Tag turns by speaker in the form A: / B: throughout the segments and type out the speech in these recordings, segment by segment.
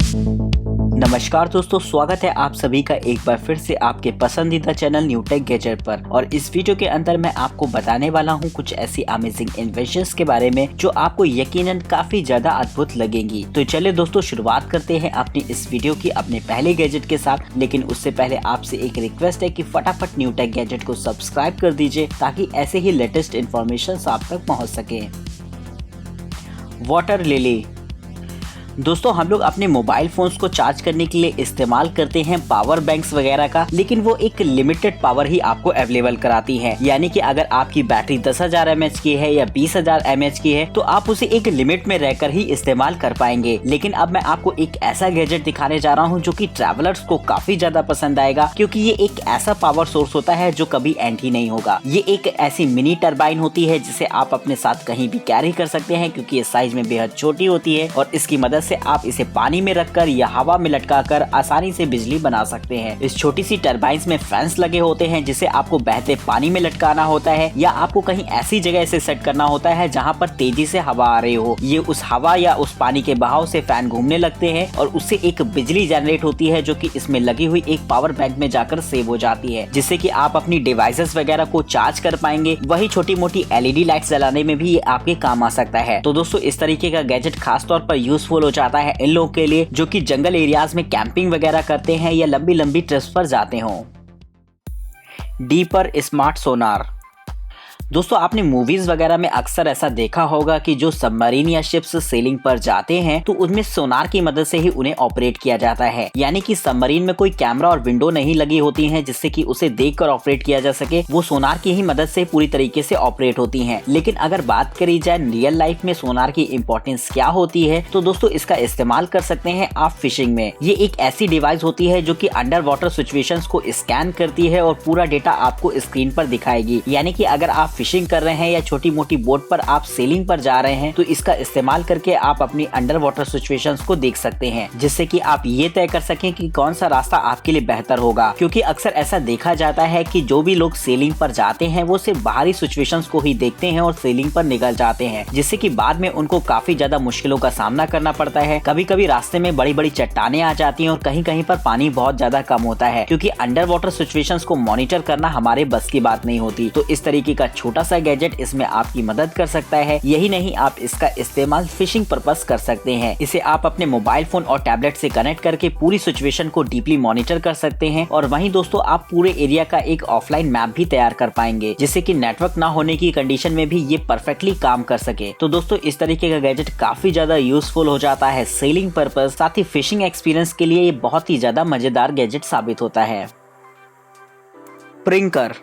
A: नमस्कार दोस्तों, स्वागत है आप सभी का एक बार फिर से आपके पसंदीदा चैनल न्यू टेक गैजेट पर। और इस वीडियो के अंदर मैं आपको बताने वाला हूं कुछ ऐसी अमेजिंग इन्वेंशंस के बारे में जो आपको यकीनन काफी ज्यादा अद्भुत लगेंगी। तो चलिए दोस्तों, शुरुआत करते हैं अपनी इस वीडियो की अपने पहले गैजेट के साथ। लेकिन उससे पहले आपसे एक रिक्वेस्ट है कि फटाफट न्यू टेक गैजेट को सब्सक्राइब कर दीजिए ताकि ऐसे ही लेटेस्ट इन्फॉर्मेशन आप तक पहुँच सके। Water lily. दोस्तों, हम लोग अपने मोबाइल फोन्स को चार्ज करने के लिए इस्तेमाल करते हैं पावर बैंक्स वगैरह का, लेकिन वो एक लिमिटेड पावर ही आपको अवेलेबल कराती है। यानी कि अगर आपकी बैटरी 10,000 mAh की है या 20,000 mAh की है तो आप उसे एक लिमिट में रहकर ही इस्तेमाल कर पाएंगे। लेकिन अब मैं आपको एक ऐसा गैजेट दिखाने जा रहा हूँ जो कि ट्रैवलर्स को काफी ज्यादा पसंद आएगा, क्योंकि ये एक ऐसा पावर सोर्स होता है जो कभी एंड ही नहीं होगा। ये एक ऐसी मिनी टरबाइन होती है जिसे आप अपने साथ कहीं भी कैरी कर सकते हैं, क्योंकि ये साइज में बेहद छोटी होती है और इसकी मदद से आप इसे पानी में रखकर या हवा में लटकाकर आसानी से बिजली बना सकते हैं। इस छोटी सी टरबाइन्स में फैंस लगे होते हैं जिसे आपको बहते पानी में लटकाना होता है या आपको कहीं ऐसी जगह से सेट करना होता है जहां पर तेजी से हवा आ रही हो। ये उस हवा या उस पानी के बहाव से फैन घूमने लगते हैं और उससे एक बिजली जनरेट होती है जो कि इसमें लगी हुई एक पावर बैंक में जाकर सेव हो जाती है, जिससे कि आप अपनी डिवाइसेस वगैरह को चार्ज कर पाएंगे। वही छोटी मोटी LED लाइट्स जलाने में भी ये आपके काम आ सकता है। तो दोस्तों, इस तरीके का गैजेट खास तौर पर यूजफुल हो जाता है इन लोगों के लिए जो कि जंगल एरियाज में कैंपिंग वगैरह करते हैं या लंबी लंबी ट्रिप्स पर जाते हों। डीपर स्मार्ट सोनार। दोस्तों, आपने मूवीज वगैरह में अक्सर ऐसा देखा होगा कि जो सबमरीन या शिप्स सेलिंग पर जाते हैं तो उनमें सोनार की मदद से ही उन्हें ऑपरेट किया जाता है। यानी कि सबमरीन में कोई कैमरा और विंडो नहीं लगी होती हैं जिससे कि उसे देखकर ऑपरेट किया जा सके, वो सोनार की ही मदद से पूरी तरीके से ऑपरेट होती हैं। लेकिन अगर बात करी जाए रियल लाइफ में सोनार की इंपॉर्टेंस क्या होती है, तो दोस्तों इसका इस्तेमाल कर सकते हैं आप फिशिंग में। ये एक ऐसी डिवाइस होती है जो कि अंडर वाटर सिचुएशंस को स्कैन करती है और पूरा डेटा आपको स्क्रीन पर दिखाएगी। यानी कि अगर आप फिशिंग कर रहे हैं या छोटी मोटी बोट पर आप सेलिंग पर जा रहे हैं तो इसका इस्तेमाल करके आप अपनी अंडर वाटर सिचुएशंस को देख सकते हैं, जिससे कि आप ये तय कर सकें कि कौन सा रास्ता आपके लिए बेहतर होगा। क्योंकि अक्सर ऐसा देखा जाता है कि जो भी लोग सेलिंग पर जाते हैं वो सिर्फ बाहरी सिचुएशंस को ही देखते हैं और सेलिंग पर निकल जाते हैं, जिससे कि बाद में उनको काफी ज्यादा मुश्किलों का सामना करना पड़ता है। कभी कभी रास्ते में बड़ी बड़ी चट्टानें आ जाती हैं और कहीं कहीं पर पानी बहुत ज्यादा कम होता है, क्योंकि अंडर वाटर सिचुएशंस को मॉनिटर करना हमारे बस की बात नहीं होती। तो इस तरीके का छोटा सा गैजेट इसमें आपकी मदद कर सकता है। यही नहीं, आप इसका इस्तेमाल फिशिंग पर्पस कर सकते हैं। इसे आप अपने मोबाइल फोन और टैबलेट से कनेक्ट करके पूरी सिचुएशन को डीपली मॉनिटर कर सकते हैं। और वहीं दोस्तों, आप पूरे एरिया का एक ऑफलाइन मैप भी तैयार कर पाएंगे, जिससे कि नेटवर्क ना होने की कंडीशन में भी ये परफेक्टली काम कर सके। तो दोस्तों, इस तरीके का गैजेट काफी ज्यादा यूजफुल हो जाता है सेलिंग पर्पस, साथ ही फिशिंग एक्सपीरियंस के लिए ये बहुत ही ज्यादा मजेदार गैजेट साबित होता है। प्रिंकर।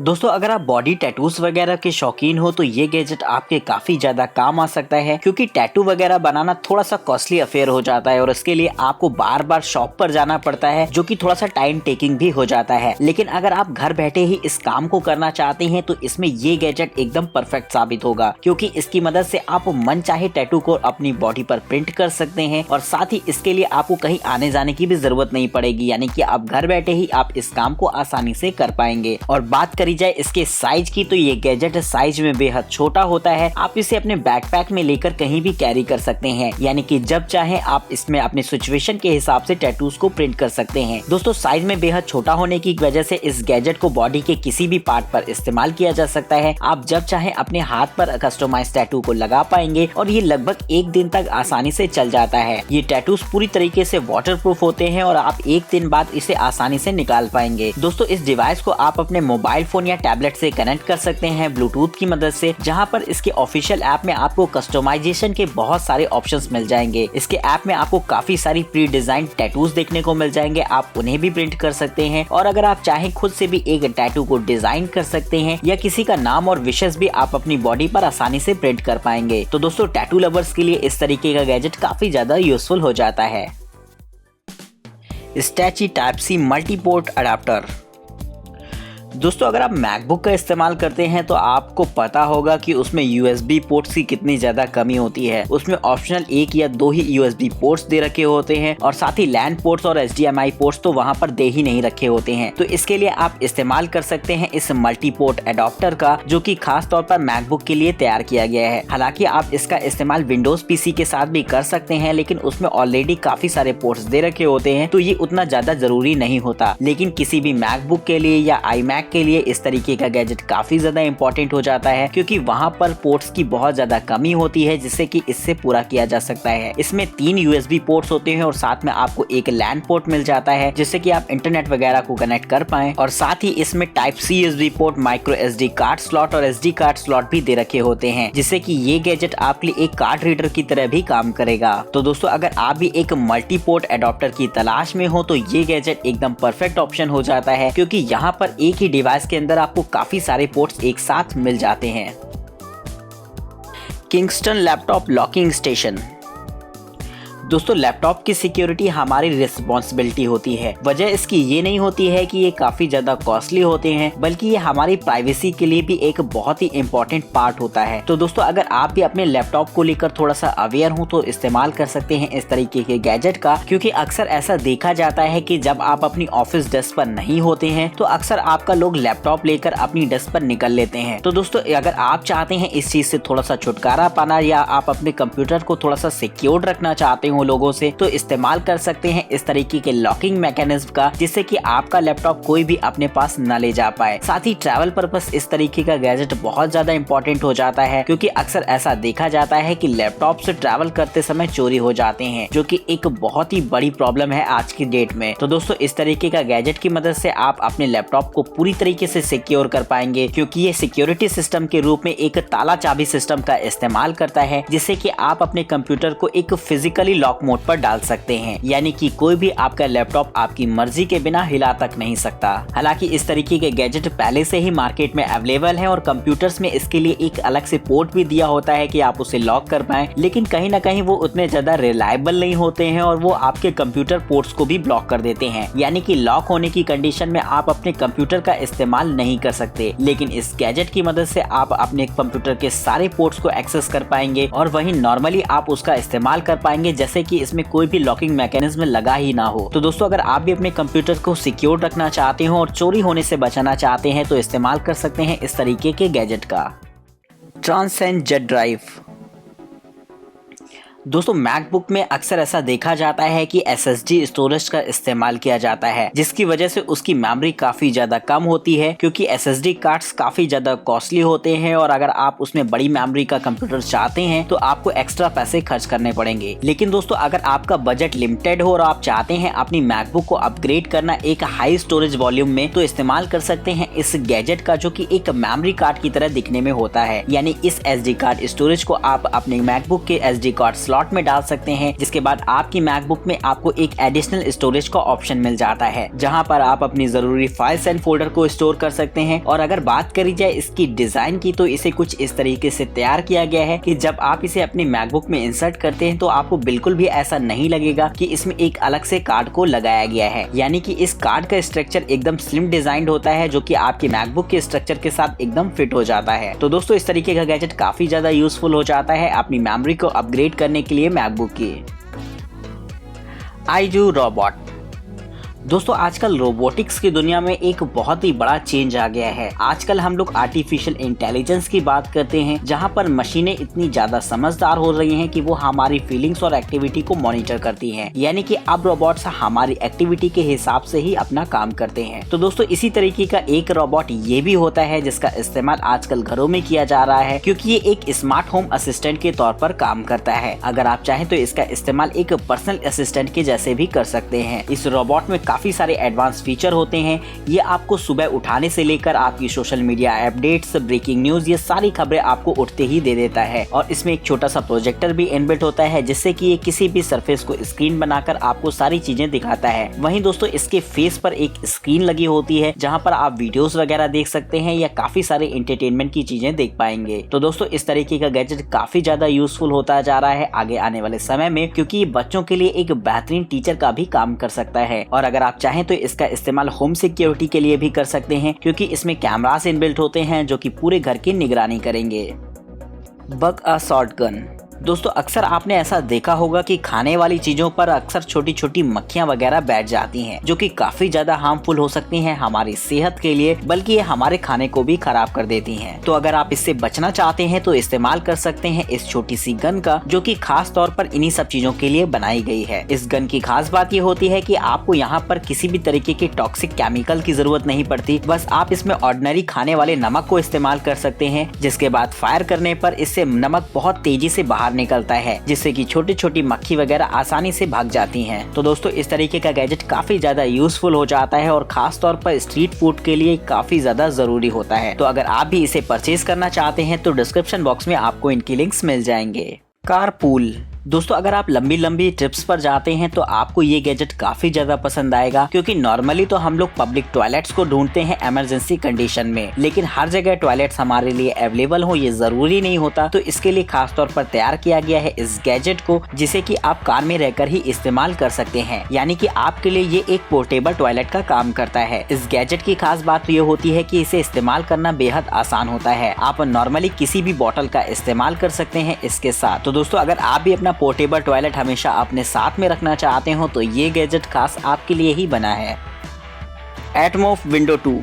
A: दोस्तों, अगर आप बॉडी टैटूज वगैरह के शौकीन हो तो ये गैजेट आपके काफी ज्यादा काम आ सकता है, क्योंकि टैटू वगैरह बनाना थोड़ा सा कॉस्टली अफेयर हो जाता है और इसके लिए आपको बार बार शॉप पर जाना पड़ता है, जो कि थोड़ा सा टाइम टेकिंग भी हो जाता है। लेकिन अगर आप घर बैठे ही इस काम को करना चाहते हैं तो इसमें ये गैजेट एकदम परफेक्ट साबित होगा, क्योंकि इसकी मदद से आप मन चाहे टैटू को अपनी बॉडी पर प्रिंट कर सकते हैं और साथ ही इसके लिए आपको कहीं आने जाने की भी जरूरत नहीं पड़ेगी। यानी कि आप घर बैठे ही आप इस काम को आसानी से कर पाएंगे। और बात करी जाए इसके साइज की तो ये गैजेट साइज में बेहद छोटा होता है। आप इसे अपने बैकपैक में लेकर कहीं भी कैरी कर सकते हैं, यानी कि जब चाहे आप इसमें अपने सिचुएशन के हिसाब से टैटूज को प्रिंट कर सकते हैं। दोस्तों, साइज में बेहद छोटा होने की वजह से इस गैजेट को बॉडी के किसी भी पार्ट पर इस्तेमाल किया जा सकता है। आप जब चाहे अपने हाथ पर कस्टमाइज टैटू को लगा पाएंगे और ये लगभग 1 दिन तक आसानी से चल जाता है। ये टैटूज पूरी तरीके से वाटरप्रूफ होते हैं और आप 1 दिन बाद इसे आसानी से निकाल पाएंगे। दोस्तों, इस डिवाइस को आप अपने मोबाइल फोन या टैबलेट से कनेक्ट कर सकते हैं ब्लूटूथ की मदद से, जहां पर इसके ऑफिशियल ऐप में आपको कस्टमाइजेशन के बहुत सारे ऑप्शंस मिल जाएंगे। इसके ऐप में आपको काफी सारी प्री डिजाइन टैटूज देखने को मिल जाएंगे, आप उन्हें भी प्रिंट कर सकते हैं। और अगर आप चाहें खुद से भी एक टैटू को डिजाइन कर सकते हैं या किसी का नाम और विशेस भी आप अपनी बॉडी पर आसानी से प्रिंट कर पाएंगे। तो दोस्तों, टैटू लवर्स के लिए इस तरीके का गैजेट काफी ज्यादा यूजफुल हो जाता है। स्टैची टाइप सी मल्टीपोर्ट अडाप्टर। दोस्तों अगर आप मैकबुक का इस्तेमाल करते हैं तो आपको पता होगा कि उसमें USB पोर्ट्स की कितनी ज्यादा कमी होती है। उसमें ऑप्शनल 1 या 2 ही USB पोर्ट्स दे रखे होते हैं और साथ ही LAN पोर्ट्स और HDMI पोर्ट्स तो वहाँ पर दे ही नहीं रखे होते हैं। तो इसके लिए आप इस्तेमाल कर सकते हैं इस मल्टी पोर्ट एडाप्टर का, जो कि खास तौर पर मैकबुक के लिए तैयार किया गया है। हालांकि आप इसका इस्तेमाल विंडोज PC के साथ भी कर सकते हैं, लेकिन उसमें ऑलरेडी काफी सारे पोर्ट्स दे रखे होते हैं तो ये उतना ज्यादा जरूरी नहीं होता। लेकिन किसी भी मैकबुक के लिए या iMac के लिए इस तरीके का गैजेट काफी ज्यादा इंपॉर्टेंट हो जाता है, क्योंकि वहाँ पर पोर्ट्स की बहुत ज्यादा कमी होती है जिससे कि इससे पूरा किया जा सकता है। इसमें 3 USB पोर्ट्स होते हैं और साथ में आपको एक LAN पोर्ट मिल जाता है जिससे कि आप इंटरनेट वगैरह को कनेक्ट कर पाएं। और साथ ही इसमें Type-C USB port, micro SD card slot और SD कार्ड स्लॉट भी दे रखे होते हैं, जिससे कि ये गैजेट आपके लिए एक कार्ड रीडर की तरह भी काम करेगा। तो दोस्तों अगर आप भी एक मल्टी पोर्ट एडाप्टर की तलाश में हो तो ये गैजेट एकदम परफेक्ट ऑप्शन हो जाता है, क्योंकि यहाँ पर एक ही डिवाइस के अंदर आपको काफी सारे पोर्ट्स एक साथ मिल जाते हैं। Kingston laptop locking station. दोस्तों लैपटॉप की सिक्योरिटी हमारी रिस्पॉन्सिबिलिटी होती है। वजह इसकी ये नहीं होती है कि ये काफी ज्यादा कॉस्टली होते हैं, बल्कि ये हमारी प्राइवेसी के लिए भी एक बहुत ही इंपॉर्टेंट पार्ट होता है। तो दोस्तों अगर आप भी अपने लैपटॉप को लेकर थोड़ा सा अवेयर हो तो इस्तेमाल कर सकते हैं इस तरीके के गैजेट का, क्योंकि अक्सर ऐसा देखा जाता है कि जब आप अपनी ऑफिस डेस्क पर नहीं होते हैं तो अक्सर आपका लोग लैपटॉप लेकर अपनी डेस्क पर निकल लेते हैं। तो दोस्तों अगर आप चाहते हैं इस चीज से थोड़ा सा छुटकारा पाना या आप अपने कंप्यूटर को थोड़ा सा सिक्योर रखना चाहते हो लोगों से, तो इस्तेमाल कर सकते हैं इस तरीके के लॉकिंग मैकेनिज्म का, जिससे कि आपका लैपटॉप कोई भी अपने पास न ले जा पाए। साथ ही ट्रैवल पर्पस इस तरीके का गैजेट बहुत ज्यादा इंपॉर्टेंट हो जाता है, क्योंकि अक्सर ऐसा देखा जाता है कि लैपटॉप से ट्रैवल करते समय चोरी हो जाते हैं, जो कि एक बहुत ही बड़ी प्रॉब्लम है आज की डेट में। तो दोस्तों इस तरीके का गैजेट की मदद से आप अपने लैपटॉप को पूरी तरीके से सिक्योर कर पाएंगे, क्योंकि ये सिक्योरिटी सिस्टम के रूप में एक ताला चाबी सिस्टम का इस्तेमाल करता है, जिससे कि आप अपने कंप्यूटर को एक फिजिकली लॉक मोड पर डाल सकते हैं, यानी कि कोई भी आपका लैपटॉप आपकी मर्जी के बिना हिला तक नहीं सकता। हालांकि इस तरीके के गैजेट पहले से ही मार्केट में अवेलेबल हैं और कंप्यूटर्स में इसके लिए एक अलग से पोर्ट भी दिया होता है कि आप उसे लॉक कर पाएं, लेकिन कहीं ना कहीं वो उतने ज्यादा रिलायबल नहीं होते हैं और वो आपके कंप्यूटर पोर्ट्स को भी ब्लॉक कर देते हैं, यानी कि लॉक होने की कंडीशन में आप अपने कंप्यूटर का इस्तेमाल नहीं कर सकते। लेकिन इस गैजेट की मदद से आप अपने कंप्यूटर के सारे पोर्ट्स को एक्सेस कर पाएंगे और वहीं नॉर्मली आप उसका इस्तेमाल कर पाएंगे जैसे कि इसमें कोई भी लॉकिंग मैकेनिज्म लगा ही ना हो। तो दोस्तों अगर आप भी अपने कंप्यूटर को सिक्योर रखना चाहते हो और चोरी होने से बचाना चाहते हैं तो इस्तेमाल कर सकते हैं इस तरीके के गैजेट का। Transcend jet drive. दोस्तों मैकबुक में अक्सर ऐसा देखा जाता है कि SSD स्टोरेज का इस्तेमाल किया जाता है, जिसकी वजह से उसकी मेमोरी काफी ज्यादा कम होती है, क्योंकि SSD कार्ड्स काफी ज्यादा कॉस्टली होते हैं और अगर आप उसमें बड़ी मेमोरी का कंप्यूटर चाहते हैं तो आपको एक्स्ट्रा पैसे खर्च करने पड़ेंगे। लेकिन दोस्तों अगर आपका बजट लिमिटेड हो और आप चाहते हैं अपनी मैकबुक को अपग्रेड करना एक हाई स्टोरेज वॉल्यूम में, तो इस्तेमाल कर सकते हैं इस गैजेट का, जो कि एक मेमोरी कार्ड की तरह दिखने में होता है। यानी इस SD कार्ड स्टोरेज को आप अपने मैकबुक के SD कार्ड स्लॉट में डाल सकते हैं, जिसके बाद आपकी मैकबुक में आपको एक एडिशनल स्टोरेज का ऑप्शन मिल जाता है, जहां पर आप अपनी जरूरी फाइल्स एंड फोल्डर को स्टोर कर सकते हैं। और अगर बात करी जाए इसकी डिजाइन की, तो इसे कुछ इस तरीके से तैयार किया गया है कि जब आप इसे अपनी मैकबुक में इंसर्ट करते हैं तो आपको बिल्कुल भी ऐसा नहीं लगेगा कि इसमें एक अलग से कार्ड को लगाया गया है। यानी कि इस कार्ड का स्ट्रक्चर एकदम स्लिम डिजाइन होता है, जो कि आपके मैकबुक के स्ट्रक्चर के साथ एकदम फिट हो जाता है। तो दोस्तों इस तरीके का गैजेट काफी ज्यादा यूजफुल हो जाता है अपनी मेमोरी को अपग्रेड करने के लिए मैकबुक की। आईजू रोबोट। दोस्तों आजकल रोबोटिक्स की दुनिया में एक बहुत ही बड़ा चेंज आ गया है। आजकल हम लोग आर्टिफिशियल इंटेलिजेंस की बात करते हैं, जहां पर मशीनें इतनी ज्यादा समझदार हो रही हैं कि वो हमारी फीलिंग्स और एक्टिविटी को मॉनिटर करती हैं। यानी कि अब रोबोट्स हमारी एक्टिविटी के हिसाब से ही अपना काम करते हैं। तो दोस्तों इसी तरीके का एक रोबोट ये भी होता है जिसका इस्तेमाल आजकल घरों में किया जा रहा है, क्योंकि ये एक स्मार्ट होम असिस्टेंट के तौर पर काम करता है। अगर आप चाहें तो इसका इस्तेमाल एक पर्सनल असिस्टेंट के जैसे भी कर सकते हैं। इस रोबोट में काफी सारे एडवांस फीचर होते हैं। ये आपको सुबह उठाने से लेकर आपकी social media updates, breaking news, ये सारी खबरें आपको उठते ही दे देता है। और इसमें एक छोटा सा प्रोजेक्टर भी इनबिल्ट होता है, जिससे कि ये किसी भी सरफेस को स्क्रीन बनाकर आपको सारी चीजें दिखाता है। वहीं दोस्तों इसके फेस पर एक स्क्रीन लगी होती है, जहां पर आप वीडियोस वगैरह देख सकते हैं या काफी सारे एंटरटेनमेंट की चीजें देख पाएंगे। तो दोस्तों इस तरीके का गैजेट काफी ज्यादा यूजफुल होता जा रहा है आगे आने वाले समय में, क्योंकि ये बच्चों के लिए एक बेहतरीन टीचर का भी काम कर सकता है। और अगर आप चाहें तो इसका इस्तेमाल होम सिक्योरिटी के लिए भी कर सकते हैं, क्योंकि इसमें कैमरास इनबिल्ट होते हैं जो कि पूरे घर की निगरानी करेंगे। Bug a shot gun. दोस्तों अक्सर आपने ऐसा देखा होगा कि खाने वाली चीजों पर अक्सर छोटी छोटी मक्खियां वगैरह बैठ जाती हैं, जो कि काफी ज्यादा हार्मफुल हो सकती हैं हमारी सेहत के लिए, बल्कि ये हमारे खाने को भी खराब कर देती हैं। तो अगर आप इससे बचना चाहते हैं तो इस्तेमाल कर सकते हैं इस छोटी सी गन का, जो कि खास तौर पर इन्हीं सब चीजों के लिए बनाई गई है। इस गन की खास बात ये होती है कि आपको यहाँ पर किसी भी तरीके के टॉक्सिक केमिकल की जरूरत नहीं पड़ती, बस आप इसमें ऑर्डिनरी खाने वाले नमक को इस्तेमाल कर सकते हैं, जिसके बाद फायर करने पर इससे नमक बहुत तेजी से बाहर निकलता है, जिससे कि छोटी छोटी मक्खी वगैरह आसानी से भाग जाती हैं। तो दोस्तों इस तरीके का गैजेट काफी ज्यादा यूजफुल हो जाता है और खास तौर पर स्ट्रीट फूड के लिए काफी ज्यादा जरूरी होता है। तो अगर आप भी इसे परचेज करना चाहते हैं तो डिस्क्रिप्शन बॉक्स में आपको इनकी लिंक्स मिल जाएंगे। कारपूल। दोस्तों अगर आप लंबी लंबी ट्रिप्स पर जाते हैं तो आपको ये गैजेट काफी ज्यादा पसंद आएगा, क्योंकि नॉर्मली तो हम लोग पब्लिक टॉयलेट्स को ढूंढते हैं इमरजेंसी कंडीशन में, लेकिन हर जगह टॉयलेट्स हमारे लिए अवेलेबल हो ये जरूरी नहीं होता। तो इसके लिए खास तौर पर तैयार किया गया है इस गैजेट को, जिसे कि आप कार में रहकर ही इस्तेमाल कर सकते हैं, यानी कि आपके लिए ये एक पोर्टेबल टॉयलेट का काम करता है। इस गैजेट की खास बात ये होती है कि इसे इस्तेमाल करना बेहद आसान होता है। आप नॉर्मली किसी भी बोतल का इस्तेमाल कर सकते हैं इसके साथ। तो दोस्तों अगर आप भी अपना पोर्टेबल टॉयलेट हमेशा अपने साथ में रखना चाहते हो तो ये गैजेट खास आपके लिए ही बना है। एटमॉफ विंडो 2।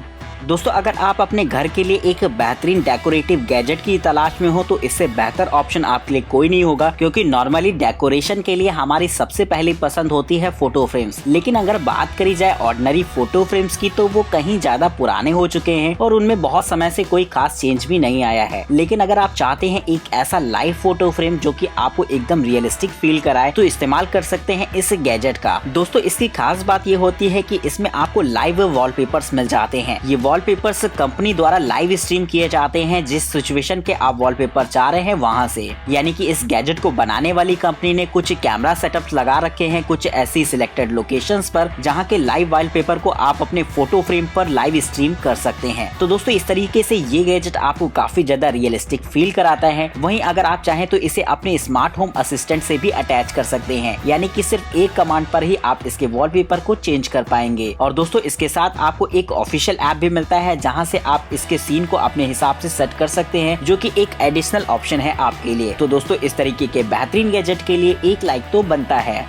A: दोस्तों अगर आप अपने घर के लिए एक बेहतरीन डेकोरेटिव गैजेट की तलाश में हो तो इससे बेहतर ऑप्शन आपके लिए कोई नहीं होगा, क्योंकि नॉर्मली डेकोरेशन के लिए हमारी सबसे पहली पसंद होती है फोटो फ्रेम्स। लेकिन अगर बात करी जाए ऑर्डिनरी फोटो फ्रेम्स की तो वो कहीं ज्यादा पुराने हो चुके हैं और उनमें बहुत समय से कोई खास चेंज भी नहीं आया है। लेकिन अगर आप चाहते हैं एक ऐसा लाइव फोटो फ्रेम जो कि आपको एकदम रियलिस्टिक फील कराए तो इस्तेमाल कर सकते हैं इस गैजेट का। दोस्तों इसकी खास बात ये होती है कि इसमें आपको लाइव वॉलपेपर्स मिल जाते हैं। ये वॉलपेपर्स कंपनी द्वारा लाइव स्ट्रीम किए जाते हैं जिस सिचुएशन के आप वॉलपेपर चाह रहे हैं वहां से, यानी कि इस गैजेट को बनाने वाली कंपनी ने कुछ कैमरा सेटअप्स लगा रखे हैं कुछ ऐसी सिलेक्टेड लोकेशंस पर, जहां के लाइव वॉलपेपर को आप अपने फोटो फ्रेम पर लाइव स्ट्रीम कर सकते हैं। तो दोस्तों इस तरीके से ये गैजेट आपको काफी ज्यादा रियलिस्टिक फील कराता है। वहीं अगर आप चाहें तो इसे अपने स्मार्ट होम असिस्टेंट से भी अटैच कर सकते हैं, यानी कि सिर्फ एक कमांड पर ही आप इसके वॉलपेपर को चेंज कर पाएंगे। और दोस्तों इसके साथ आपको एक ऑफिशियल ऐप भी मिलता है जहां से आप इसके सीन को अपने हिसाब से सेट कर सकते हैं, जो कि एक एडिशनल ऑप्शन है आपके लिए। तो दोस्तों इस तरीके के बेहतरीन गैजेट के लिए एक लाइक तो बनता है।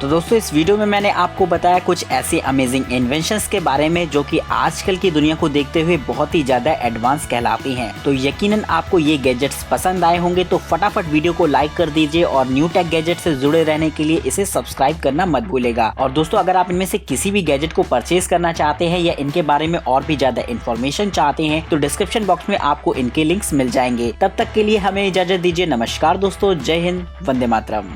A: तो दोस्तों इस वीडियो में मैंने आपको बताया कुछ ऐसे अमेजिंग इन्वेंशंस के बारे में जो कि आजकल की दुनिया को देखते हुए बहुत ही ज्यादा एडवांस कहलाती हैं। तो यकीनन आपको ये गैजेट्स पसंद आए होंगे, तो फटाफट वीडियो को लाइक कर दीजिए और न्यू टेक गैजेट से जुड़े रहने के लिए इसे सब्सक्राइब करना मत भूलेगा। और दोस्तों अगर आप इनमें से किसी भी गैजेट को परचेज करना चाहते हैं या इनके बारे में और भी ज्यादा इन्फॉर्मेशन चाहते हैं तो डिस्क्रिप्शन बॉक्स में आपको इनके लिंक्स मिल जाएंगे। तब तक के लिए हमें इजाजत दीजिए। नमस्कार दोस्तों, जय हिंद, वंदे मातरम।